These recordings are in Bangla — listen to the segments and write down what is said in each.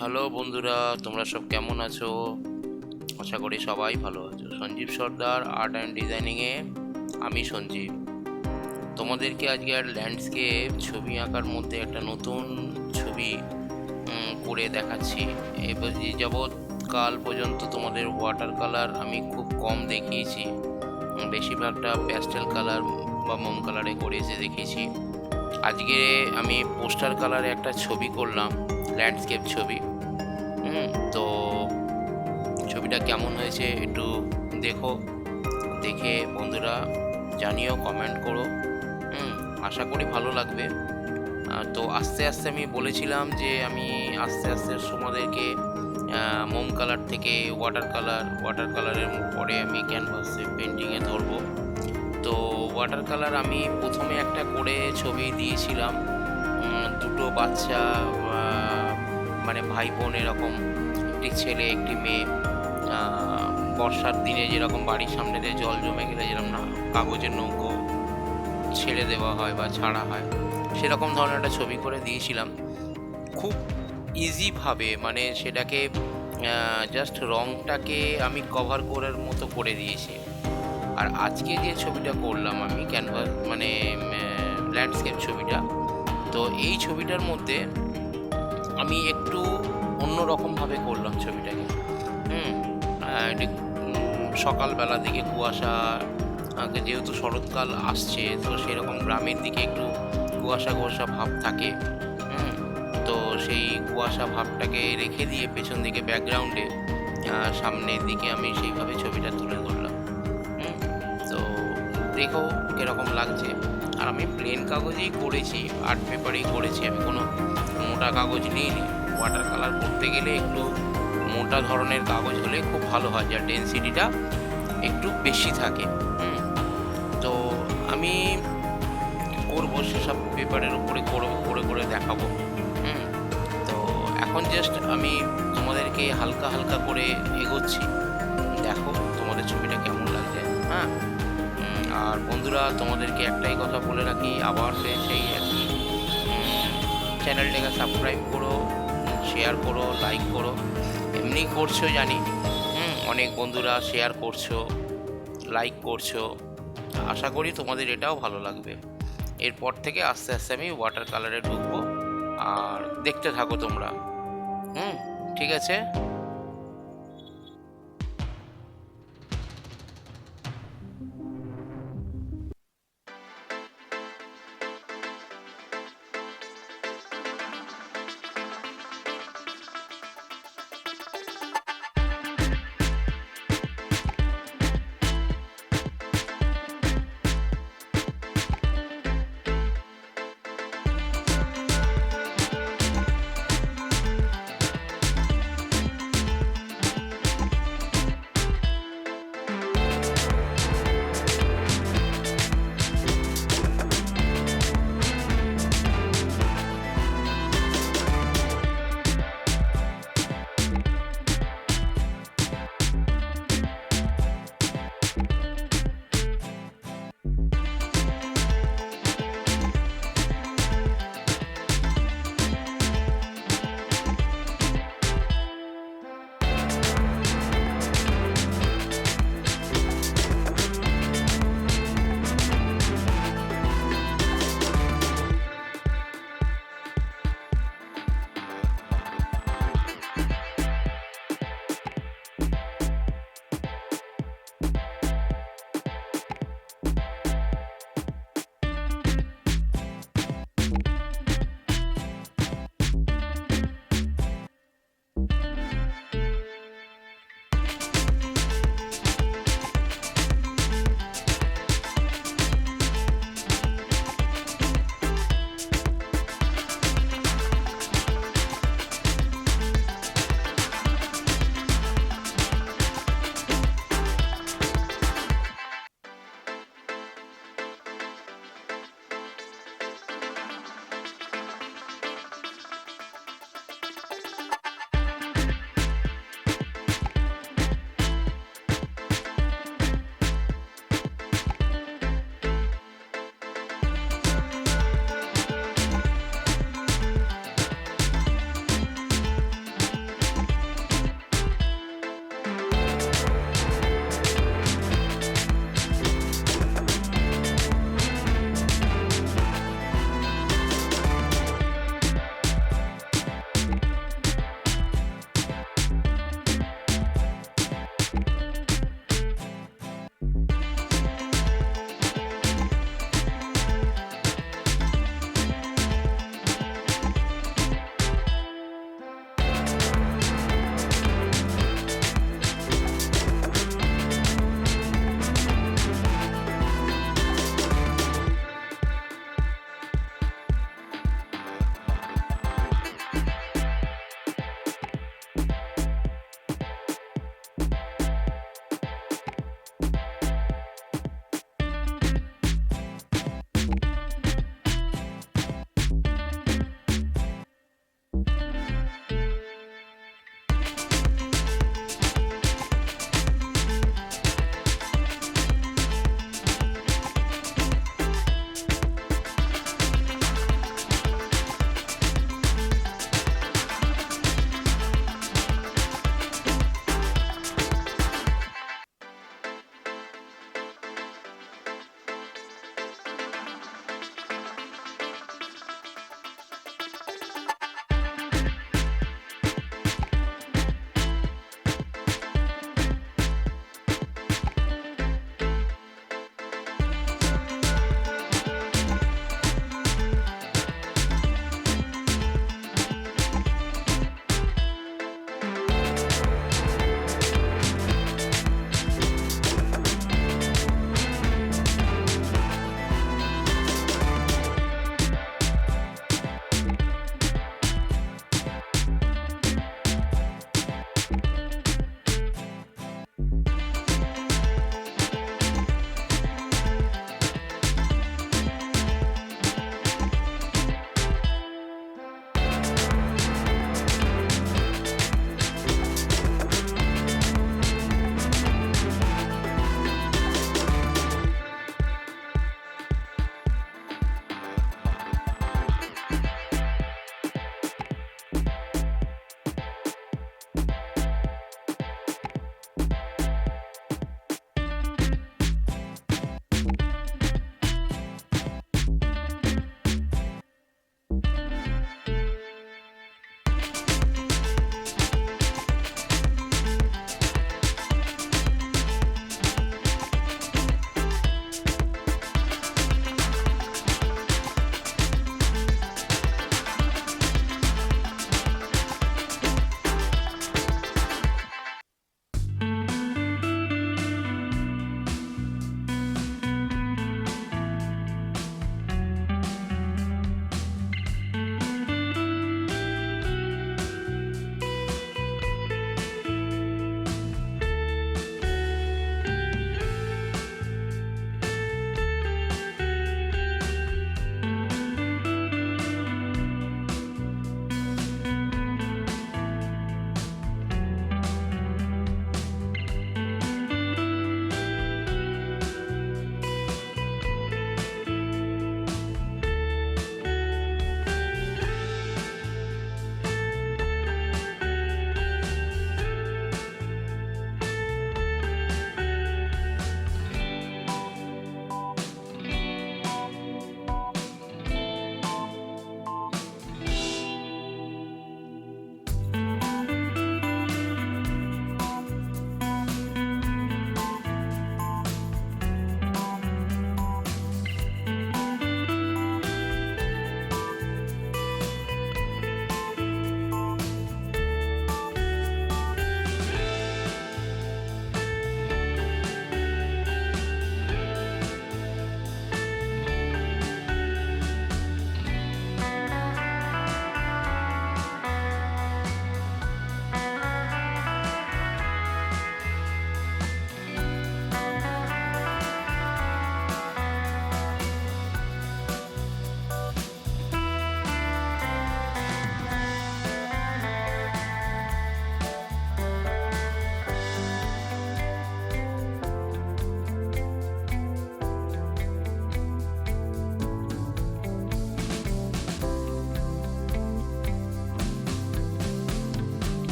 হ্যালো বন্ধুরা, তোমরা সব কেমন আছো? আশা করি সবাই ভালো আছো। সঞ্জীব সর্দার আর্ট অ্যান্ড ডিজাইনিংয়ে আমি সঞ্জীব তোমাদেরকে আজকে আর ল্যান্ডস্কেপ ছবি আঁকার মধ্যে একটা নতুন ছবি করে দেখাচ্ছি। এবার যে যাবৎকাল পর্যন্ত তোমাদের ওয়াটার কালার আমি খুব কম দেখিয়েছি, বেশিরভাগটা প্যাস্টেল কালার বা মোম কালারে করে এসে দেখিয়েছি। আজকে আমি পোস্টার কালারে একটা ছবি করলাম, ল্যান্ডস্কেপ ছবি। তো ছবিটা কেমন হয়েছে একটু দেখো, দেখে বন্ধুরা জানিও, কমেন্ট করো। আশা করি ভালো লাগবে। তো আস্তে আস্তে আমি বলেছিলাম যে আমি আস্তে আস্তে তোমাদেরকে মোম কালার থেকে ওয়াটার কালারের পরে আমি ক্যানভাসে পেন্টিংয়ে ধরবো। তো ওয়াটার কালার আমি প্রথমে একটা করে ছবি দিয়েছিলাম, দুটো বাচ্চা, মানে ভাই বোন এরকম, একটি ছেলে একটি মেয়ে। বর্ষার দিনে যেরকম বাড়ির সামনে দিয়ে জল জমে গেলে যেরকম না কাগজের নৌকো ছেড়ে দেওয়া হয় বা ছাড়া হয়, সেরকম ধরনের একটা ছবি করে দিয়েছিলাম খুব ইজিভাবে। মানে সেটাকে জাস্ট রংটাকে আমি কভার করার মতো করে দিয়েছি। আর আজকে যে ছবিটা করলাম আমি ক্যানভাস, মানে ল্যান্ডস্কেপ ছবিটা, তো এই ছবিটার মধ্যে আমি একটু অন্যরকমভাবে করলাম ছবিটাকে। সকালবেলা দিকে কুয়াশা, যেহেতু শরৎকাল আসছে তো সেরকম গ্রামের দিকে একটু কুয়াশা কুয়াশা ভাব থাকে। তো সেই কুয়াশা ভাবটাকে রেখে দিয়ে পেছন দিকে ব্যাকগ্রাউন্ডে সামনের দিকে আমি সেইভাবে ছবিটা তুলে ধরলাম। তো দেখো কীরকম লাগছে। আর আমি প্লেন কাগজেই করেছি, আর্ট পেপারেই করেছি, আমি কোনো মোটা কাগজ নিইনি। ওয়াটার কালার করতে গেলে একটু মোটা ধরনের কাগজ হলে খুব ভালো হয়, যার ডেনসিটিটা একটু বেশি থাকে। তো আমি করবো সেসব পেপারের উপরে করে করে দেখাবো। তো এখন জাস্ট আমি তোমাদেরকে হালকা হালকা করে এগোচ্ছি, দেখো তোমাদের ছবিটা কেমন লাগছে। আর বন্ধুরা, তোমাদেরকে একটাই কথা বলে রাখি, আবার সেই একই, চ্যানেলটাকে সাবস্ক্রাইব করো, শেয়ার করো, লাইক করো। এমনি করছো জানি, অনেক বন্ধুরা শেয়ার করছো, লাইক করছো, আশা করি তোমাদের এটাও ভালো লাগবে। এরপর থেকে আস্তে আস্তে আমি ওয়াটার কালারে ঢুকবো, আর দেখতে থাকো তোমরা। ঠিক আছে।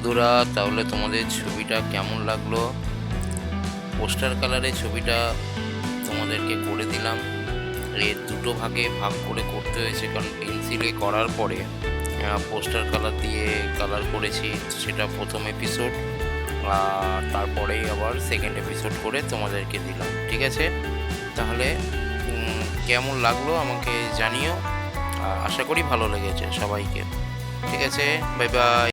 বন্ধুরা, তাহলে তোমাদের ছবিটা কেমন লাগলো? পোস্টার কালারের ছবিটা তোমাদেরকে করে দিলাম। এর দুটো ভাগে ভাগ করে করতে হয়েছে, কারণ পেন্সিলে করার পরে পোস্টার কালার দিয়ে কালার করেছি, সেটা প্রথম এপিসোড, আর তারপরেই আবার সেকেন্ড এপিসোড করে তোমাদেরকে দিলাম। ঠিক আছে, তাহলে কেমন লাগলো আমাকে জানিও। আশা করি ভালো লেগেছে সবাইকে। ঠিক আছে, বাই বাই।